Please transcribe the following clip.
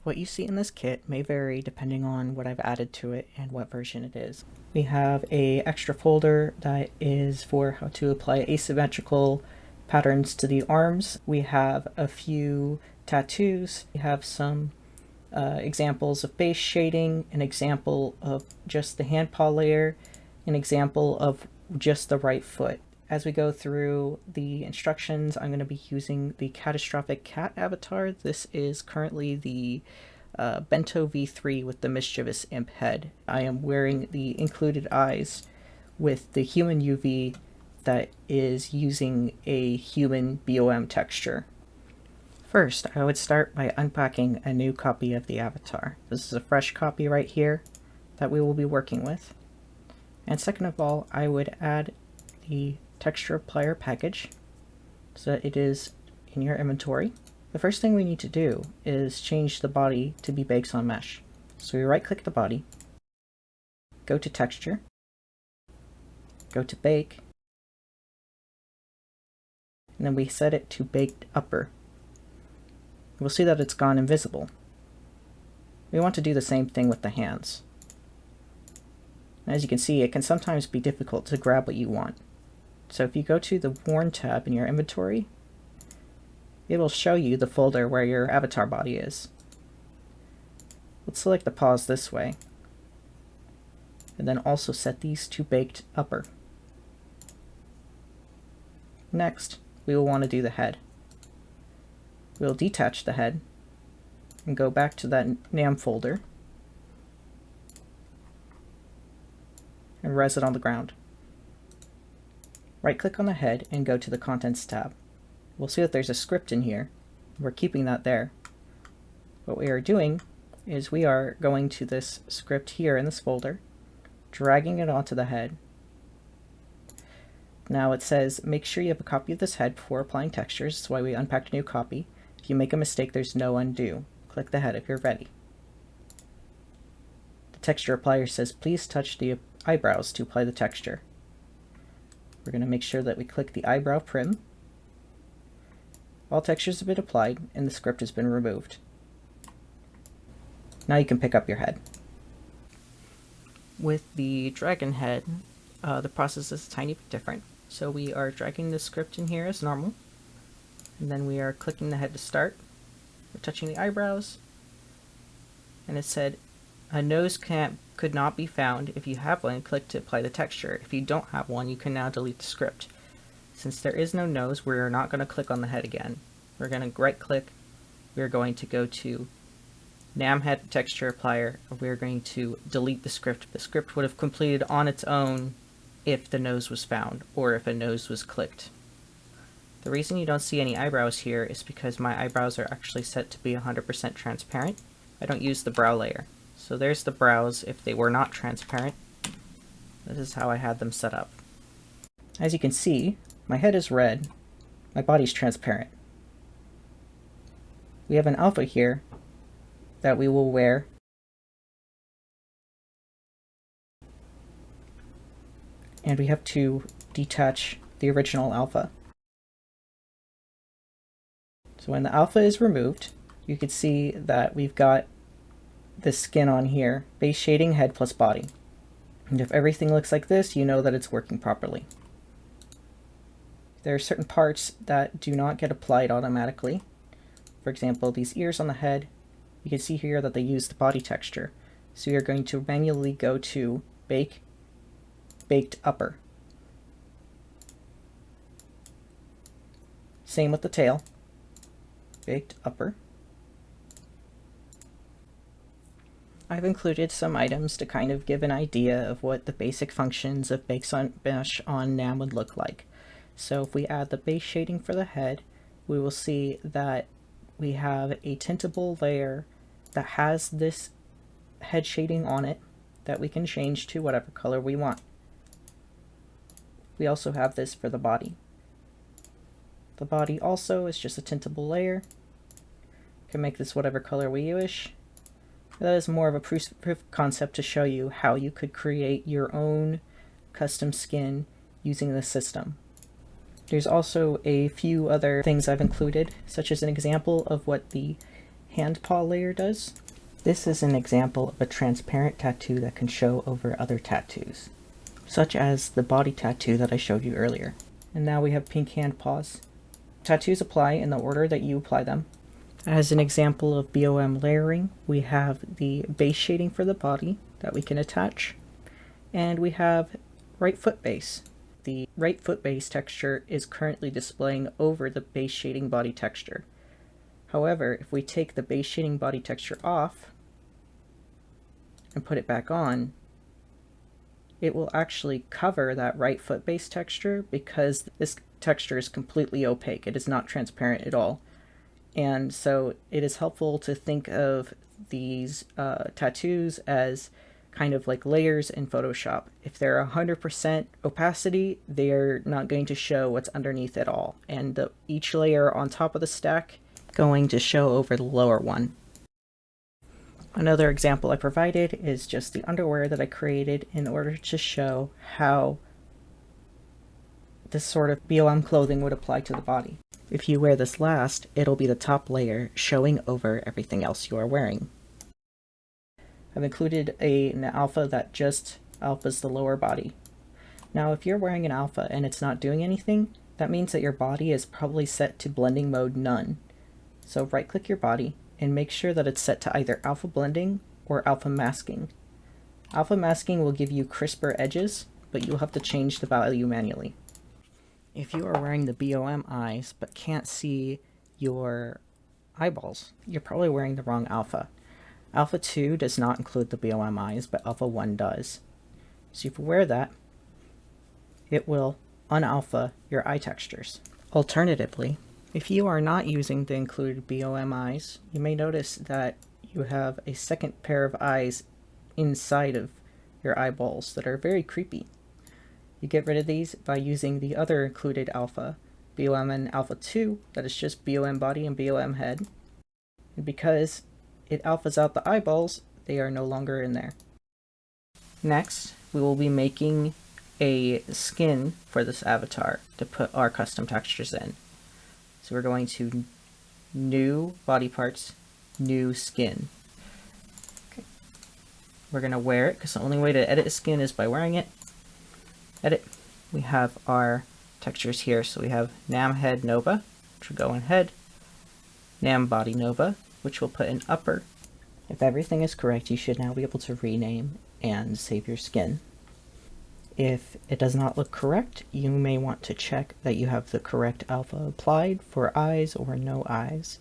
What you see in this kit may vary depending on what I've added to it and what version it is. We have a extra folder that is for how to apply asymmetrical patterns to the arms. We have a few tattoos. We have some examples of base shading, an example of just the hand paw layer, an example of just the right foot. As we go through the instructions, I'm going to be using the catastrophic cat avatar. This is currently the Bento V3 with the mischievous imp head. I am wearing the included eyes with the human UV that is using a human BOM texture. First, I would start by unpacking a new copy of the avatar. This is a fresh copy right here that we will be working with. And second of all, I would add the texture applier package so that it is in your inventory. The first thing we need to do is change the body to be baked on mesh. So we right click the body, go to texture, go to bake, and then we set it to baked upper. We'll see that it's gone invisible. We want to do the same thing with the hands. As you can see, it can sometimes be difficult to grab what you want. So if you go to the Worn tab in your inventory, it will show you the folder where your avatar body is. Let's select the paws this way, and then also set these to baked upper. Next, we will want to do the head. We'll detach the head and go back to that NAM folder and res it on the ground. Right click on the head and go to the Contents tab. We'll see that there's a script in here. We're keeping that there. What we are doing is we are going to this script here in this folder, dragging it onto the head. Now it says make sure you have a copy of this head before applying textures. That's why we unpacked a new copy. If you make a mistake, there's no undo. Click the head if you're ready. The texture applier says please touch the eyebrows to apply the texture. We're going to make sure that we click the eyebrow prim. All textures have been applied and the script has been removed. Now you can pick up your head. With the dragon head, the process is a tiny bit different. So we are dragging the script in here as normal, and then we are clicking the head to start. We're touching the eyebrows, and it said a nose could not be found. If you have one, click to apply the texture. If you don't have one, you can now delete the script. Since there is no nose, we're not going to click on the head again. We're going to right click. We're going to go to NAM head texture applier, and we're going to delete the script. The script would have completed on its own if the nose was found or if a nose was clicked. The reason you don't see any eyebrows here is because my eyebrows are actually set to be 100% transparent. I don't use the brow layer. So there's the brows if they were not transparent. This is how I had them set up. As you can see, my head is red, my body's transparent. We have an alpha here that we will wear. And we have to detach the original alpha. So when the alpha is removed, you can see that we've got the skin on here, base shading head plus body. And if everything looks like this, you know that it's working properly. There are certain parts that do not get applied automatically. For example, these ears on the head, you can see here that they use the body texture. So you're going to manually go to bake, baked upper. Same with the tail, baked upper. I've included some items to kind of give an idea of what the basic functions of Baked on Mesh on NAM would look like. So if we add the base shading for the head, we will see that we have a tintable layer that has this head shading on it that we can change to whatever color we want. We also have this for the body. The body also is just a tintable layer. You can make this whatever color we wish. That is more of a proof of concept to show you how you could create your own custom skin using this system. There's also a few other things I've included, such as an example of what the hand paw layer does. This is an example of a transparent tattoo that can show over other tattoos, such as the body tattoo that I showed you earlier. And now we have pink hand paws. Tattoos apply in the order that you apply them. As an example of BOM layering, we have the base shading for the body that we can attach, and we have right foot base. The right foot base texture is currently displaying over the base shading body texture. However, if we take the base shading body texture off and put it back on, it will actually cover that right foot base texture because this texture is completely opaque. It is not transparent at all. And so it is helpful to think of these tattoos as kind of like layers in Photoshop. If they're 100% opacity, they're not going to show what's underneath at all. And each layer on top of the stack going to show over the lower one. Another example I provided is just the underwear that I created in order to show how this sort of BOM clothing would apply to the body. If you wear this last, it'll be the top layer showing over everything else you are wearing. I've included an alpha that just alphas the lower body. Now if you're wearing an alpha and it's not doing anything, that means that your body is probably set to blending mode none. So right click your body and make sure that it's set to either alpha blending or alpha masking. Alpha masking will give you crisper edges, but you'll have to change the value manually. If you are wearing the BOM eyes but can't see your eyeballs, you're probably wearing the wrong alpha. Alpha 2 does not include the BOM eyes, but Alpha 1 does. So if you wear that, it will unalpha your eye textures. Alternatively, if you are not using the included BOM eyes, you may notice that you have a second pair of eyes inside of your eyeballs that are very creepy. You get rid of these by using the other included alpha, BOM and Alpha 2, that is just BOM body and BOM head. And because it alphas out the eyeballs, they are no longer in there. Next, we will be making a skin for this avatar to put our custom textures in. So we're going to New Body Parts, New Skin. Okay. We're going to wear it because the only way to edit a skin is by wearing it. Edit. We have our textures here. So we have NAM Head Nova, which will go in head. NAM Body Nova, which we'll put in upper. If everything is correct, you should now be able to rename and save your skin. If it does not look correct, you may want to check that you have the correct alpha applied for eyes or no eyes.